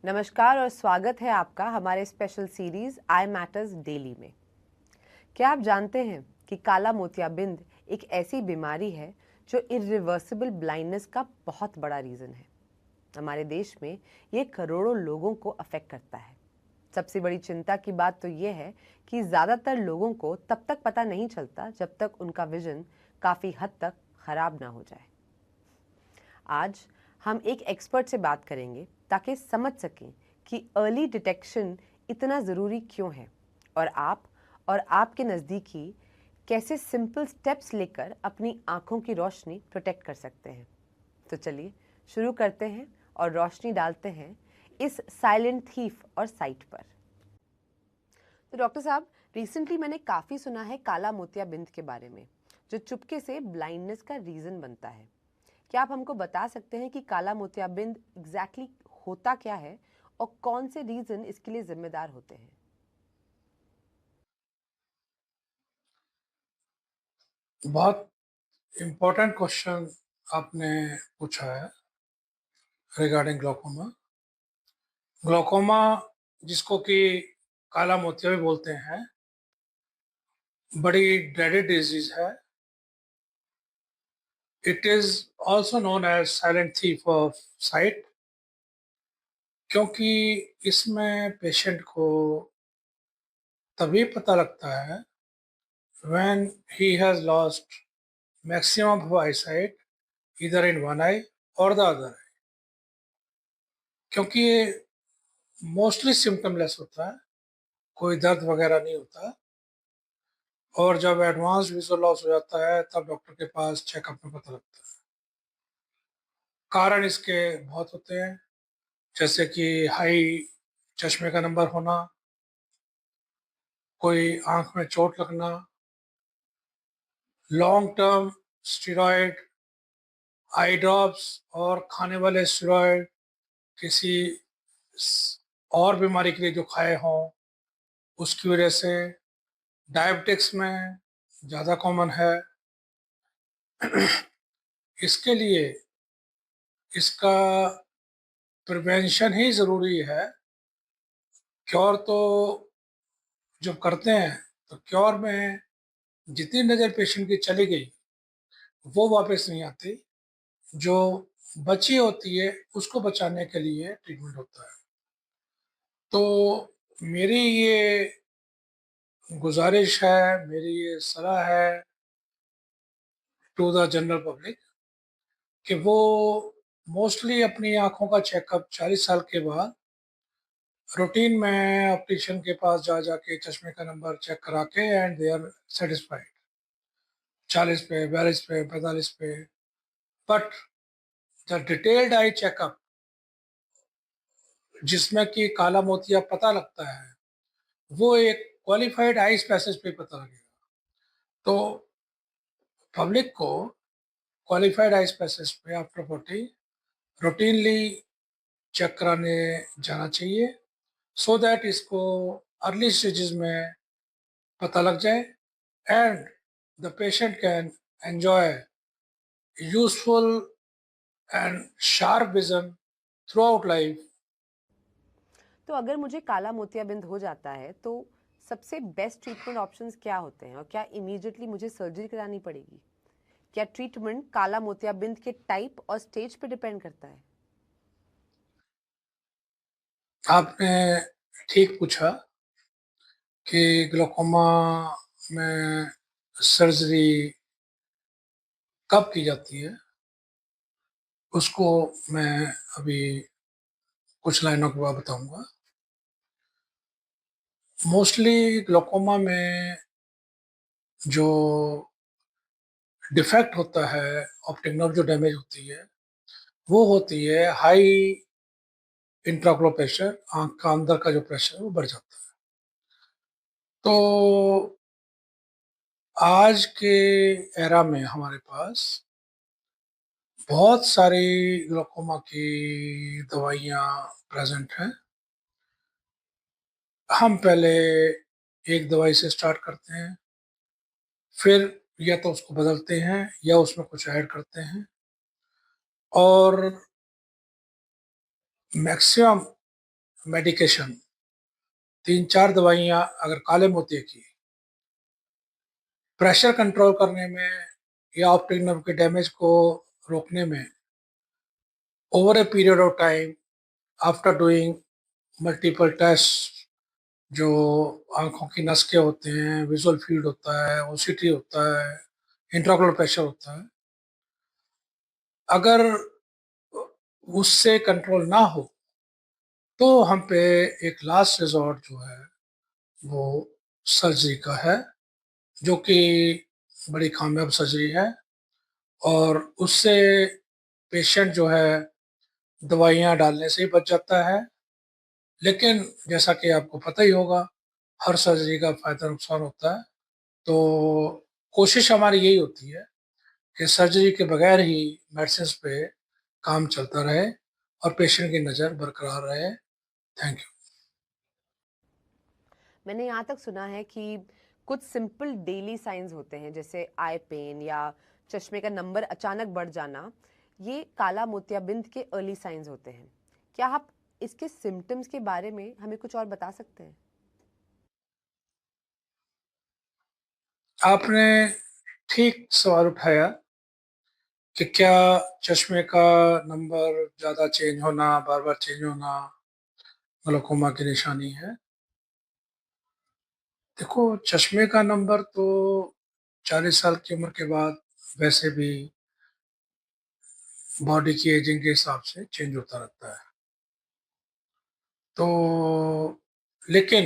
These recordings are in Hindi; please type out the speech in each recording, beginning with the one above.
नमस्कार और स्वागत है आपका हमारे स्पेशल सीरीज आई मैटर्स डेली में। क्या आप जानते हैं कि काला मोतियाबिंद एक ऐसी बीमारी है जो इरिवर्सिबल ब्लाइंडनेस का बहुत बड़ा रीज़न है। हमारे देश में ये करोड़ों लोगों को अफेक्ट करता है। सबसे बड़ी चिंता की बात तो ये है कि ज़्यादातर लोगों को तब तक पता नहीं चलता जब तक उनका विजन काफ़ी हद तक ख़राब ना हो जाए। आज हम एक एक्सपर्ट से बात करेंगे ताकि समझ सकें कि अर्ली डिटेक्शन इतना ज़रूरी क्यों है और आप और आपके नज़दीकी कैसे सिंपल स्टेप्स लेकर अपनी आँखों की रोशनी प्रोटेक्ट कर सकते हैं। तो चलिए शुरू करते हैं और रोशनी डालते हैं इस साइलेंट थीफ और साइट पर। तो डॉक्टर साहब, रिसेंटली मैंने काफ़ी सुना है काला मोतियाबिंद के बारे में, जो चुपके से ब्लाइंडनेस का रीज़न बनता है। क्या आप हमको बता सकते हैं कि काला मोतियाबिंद एग्जैक्टली होता क्या है और कौन से रीजन इसके लिए जिम्मेदार होते हैं? बहुत इम्पोर्टेंट क्वेश्चन आपने पूछा है रिगार्डिंग ग्लोकोमा। ग्लोकोमा जिसको कि काला मोतिया भी बोलते हैं, बड़ी ड्रेडेड डिजीज है। It is also known as silent thief of sight, क्योंकि इसमें पेशेंट को तभी पता लगता है when he has lost maximum of eyesight either in one eye or the other, क्योंकि ये मोस्टली सिम्टमलेस होता है, कोई दर्द वगैरह नहीं होता। और जब एडवांस विजुअल लॉस हो जाता है तब डॉक्टर के पास चेकअप में पता लगता है। कारण इसके बहुत होते हैं, जैसे कि हाई चश्मे का नंबर होना, कोई आंख में चोट लगना, long term steroid eye drops और खाने वाले स्टेरॉयड किसी और बीमारी के लिए जो खाए हों उसकी वजह से। डायबिटिक्स में ज़्यादा कॉमन है। इसके लिए इसका प्रिवेंशन ही ज़रूरी है। क्योर तो जब करते हैं तो क्योर में जितनी नज़र पेशेंट की चली गई वो वापस नहीं आती, जो बची होती है उसको बचाने के लिए ट्रीटमेंट होता है। तो मेरी ये गुजारिश है, मेरी ये सलाह है टू द जनरल पब्लिक कि वो मोस्टली अपनी आंखों का चेकअप 40 साल के बाद रूटीन में ऑप्टिशियन के पास जा जाके चश्मे का नंबर चेक करा के एंड दे आर सेटिस्फाइड 40 पे, 42 पे, 45 पे। But the detailed eye checkup जिसमें कि काला मोतिया पता लगता है, वो एक क्वालिफाइड आई स्पेशलिस्ट पे पता लगेगा। तो पब्लिक को क्वालिफाइड आई स्पेशलिस्ट पे आफ्टर 40 रूटीनली चेक कराने जाना चाहिए, सो दैट इसको अर्ली स्टेजेस में पता लग जाए and the patient can enjoy useful and sharp vision through out life. तो अगर मुझे काला मोतियाबिंद हो जाता है तो सबसे बेस्ट ट्रीटमेंट ऑप्शंस क्या होते हैं और क्या इमीडिएटली मुझे सर्जरी करानी पड़ेगी? क्या ट्रीटमेंट काला मोतियाबिंद के टाइप और स्टेज पे डिपेंड करता है? आपने ठीक पूछा कि ग्लोकोमा में सर्जरी कब की जाती है, उसको मैं अभी कुछ लाइनों के बाद बताऊंगा। मोस्टली ग्लोकोमा में जो डिफेक्ट होता है, ऑप्टिक नर्व जो डैमेज होती है, वो होती है हाई इंट्राओकुलर प्रेशर, आंख का अंदर का जो प्रेशर है वो बढ़ जाता है। तो आज के एरा में हमारे पास बहुत सारी ग्लोकोमा की दवाइयाँ प्रेजेंट हैं। हम पहले एक दवाई से स्टार्ट करते हैं, फिर या तो उसको बदलते हैं या उसमें कुछ ऐड करते हैं, और मैक्सिमम मेडिकेशन, 3-4 दवाइयाँ अगर काले मोतिये की प्रेशर कंट्रोल करने में या ऑप्टिक नर्व के डैमेज को रोकने में over a period of time after doing multiple test, जो आंखों की नस के होते हैं, विजुअल फील्ड होता है, ओसीटी होता है, इंट्राओकुलर प्रेशर होता है, अगर उससे कंट्रोल ना हो तो हम पे एक लास्ट रिजॉर्ट जो है वो सर्जरी का है, जो कि बड़ी कामयाब सर्जरी है और उससे पेशेंट जो है दवाइयाँ डालने से ही बच जाता है। लेकिन जैसा कि आपको पता ही होगा, हर सर्जरी का फ़ायदा नुकसान होता है, तो कोशिश हमारी यही होती है कि सर्जरी के बगैर ही मेडिसिन्स पे काम चलता रहे और पेशेंट की नज़र बरकरार रहे। Thank you. मैंने यहाँ तक सुना है कि कुछ सिंपल डेली साइंस होते हैं, जैसे आई पेन या चश्मे का नंबर अचानक बढ़ जाना, ये काला मोतियाबिंद के अर्ली साइंस होते हैं। क्या आप इसके सिम्टम्स के बारे में हमें कुछ और बता सकते हैं? आपने ठीक सवाल उठाया कि क्या चश्मे का नंबर ज़्यादा चेंज होना, बार-बार चेंज होना ग्लाकोमा की निशानी है। देखो, चश्मे का नंबर तो 40 साल की उम्र के बाद वैसे भी बॉडी की एजिंग के हिसाब से चेंज होता रहता है। तो लेकिन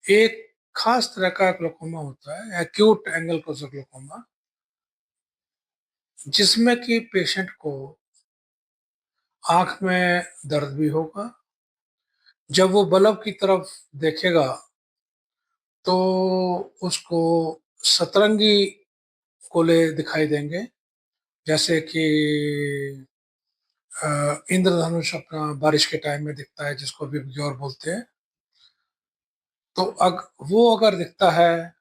एक खास तरह का ग्लाकोमा होता है, एक्यूट एंगल कोज़ल ग्लाकोमा, जिसमें कि पेशेंट को आँख में दर्द भी होगा। जब वो बल्ब की तरफ देखेगा तो उसको सतरंगी गोले दिखाई देंगे, जैसे कि इंद्रधनुष अपना बारिश के टाइम में दिखता है, जिसको अभी ग्योर बोलते हैं। तो वो अगर दिखता है,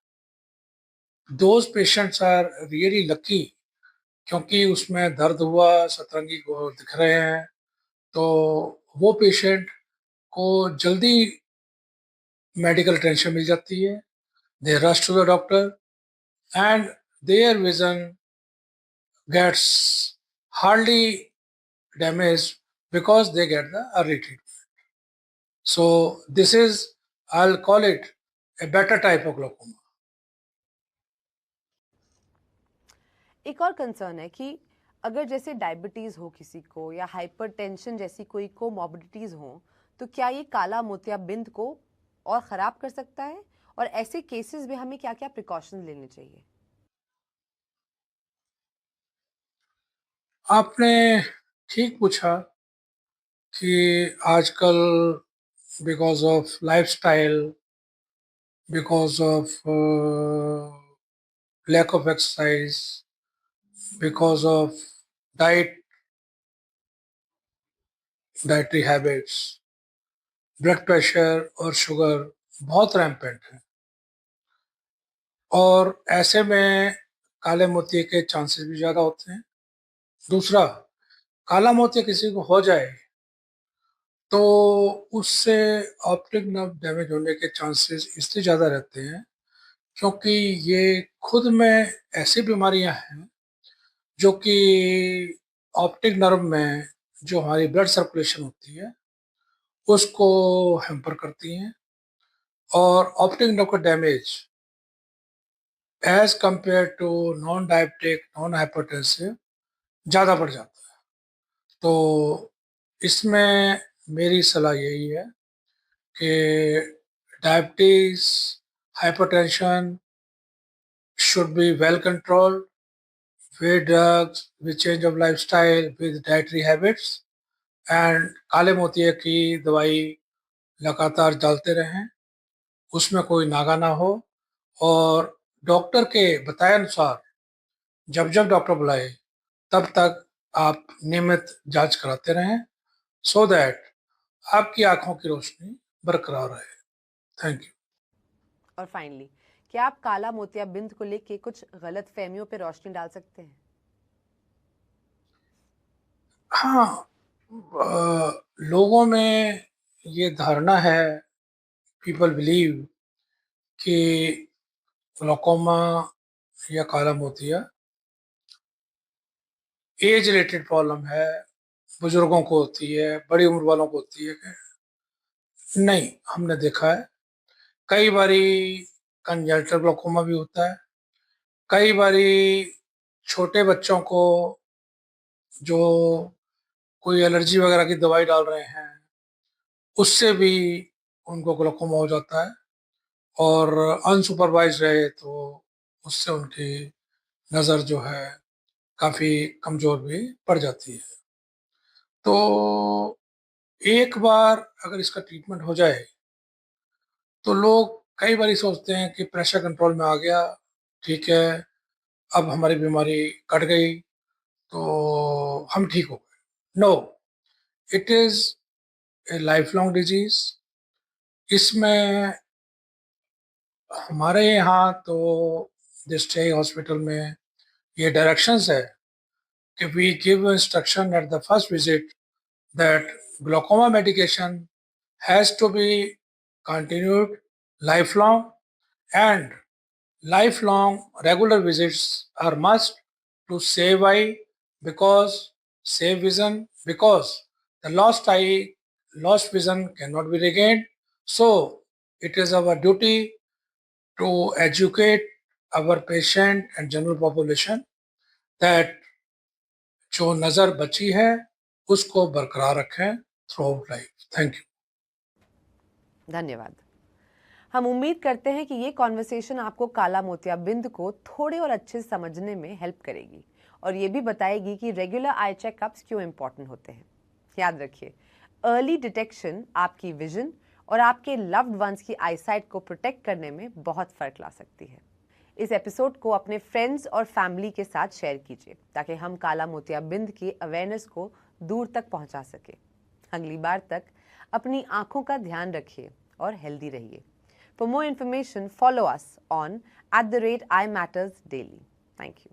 those patients are really lucky, क्योंकि उसमें दर्द हुआ, सतरंगी को दिख रहे हैं, तो वो पेशेंट को जल्दी मेडिकल अटेंशन मिल जाती है। They rush to the doctor and their vision gets hardly damaged because they get the early treatment. So this is, I'll call it a better type of glaucoma. एक और कंसर्न है कि अगर जैसे डायबिटीज हो किसी को या हाइपरटेंशन जैसी कोई कोमॉर्बिडिटीज हो, तो क्या ये काला मोतियाबिंद को और खराब कर सकता है? और ऐसे केसेस में हमें क्या-क्या प्रिकॉशंस लेने चाहिए? आपने ठीक पूछा कि आजकल because of lifestyle, because of lack of exercise, because of dietary habits, blood pressure और शुगर बहुत रैम्पेंट है और ऐसे में काले मोतिये के चांसेस भी ज़्यादा होते हैं। दूसरा, काला मोतिया किसी को हो जाए तो उससे ऑप्टिक नर्व डैमेज होने के चांसेस इसलिए ज़्यादा रहते हैं क्योंकि ये खुद में ऐसी बीमारियां हैं जो कि ऑप्टिक नर्व में जो हमारी ब्लड सर्कुलेशन होती है उसको हैम्पर करती हैं और ऑप्टिक नर्व का damage as compare to non diabetic non hypertensive ज़्यादा बढ़ जाता है। तो इसमें मेरी सलाह यही है कि diabetes, hypertension should be well controlled with drugs, with change of lifestyle, with dietary habits, and काले मोतिये की दवाई लगातार डालते रहें, उसमें कोई नागा ना हो और डॉक्टर के बताए अनुसार जब जब डॉक्टर बुलाए तब तक आप नियमित जांच कराते रहें, सो दैट आपकी आंखों की रोशनी बरकरार रहे। Thank you. और फाइनली, क्या आप काला मोतियाबिंद को लेके कुछ गलत फहमियों पे रोशनी डाल सकते हैं? हाँ, लोगों में ये धारणा है, पीपल बिलीव कि ग्लाकोमा या काला मोतिया एज रिलेटेड प्रॉब्लम है, बुजुर्गों को होती है, बड़ी उम्र वालों को होती है। नहीं, हमने देखा है कई बारी कंजल्टर ग्लाकोमा भी होता है, कई बारी छोटे बच्चों को जो कोई एलर्जी वगैरह की दवाई डाल रहे हैं उससे भी उनको ग्लाकोमा हो जाता है, और अनसुपरवाइज रहे तो उससे उनकी नज़र जो है काफ़ी कमज़ोर भी पड़ जाती है। तो एक बार अगर इसका ट्रीटमेंट हो जाए तो लोग कई बार सोचते हैं कि प्रेशर कंट्रोल में आ गया, ठीक है, अब हमारी बीमारी कट गई तो हम ठीक हो गए। No, it is a life long disease. इसमें हमारे यहाँ तो डिस्ट्रिक्ट हॉस्पिटल में ये डायरेक्शंस है कि we give instruction at the first visit that glaucoma medication has to be continued lifelong, and lifelong regular visits are must to save eye, because save vision, because the lost vision cannot be regained. So it is our duty to educate our patient and general population that जो नज़र बची है उसको बरकरार रखें through out life. Thank you. धन्यवाद। हम उम्मीद करते हैं कि ये कॉन्वर्सेशन आपको काला मोतियाबिंद को थोड़े और अच्छे से समझने में हेल्प करेगी और ये भी बताएगी कि रेगुलर आई चेकअप्स क्यों इंपॉर्टेंट होते हैं। याद रखिए, अर्ली डिटेक्शन आपकी विजन और आपके लव्ड वंस की आईसाइट को प्रोटेक्ट करने में बहुत फर्क ला सकती है। इस एपिसोड को अपने फ्रेंड्स और फैमिली के साथ शेयर कीजिए ताकि हम काला मोतियाबिंद की अवेयरनेस को दूर तक पहुंचा सके। अगली बार तक अपनी आंखों का ध्यान रखिए और हेल्दी रहिए। For more information, follow us on @imattersdaily. Thank you.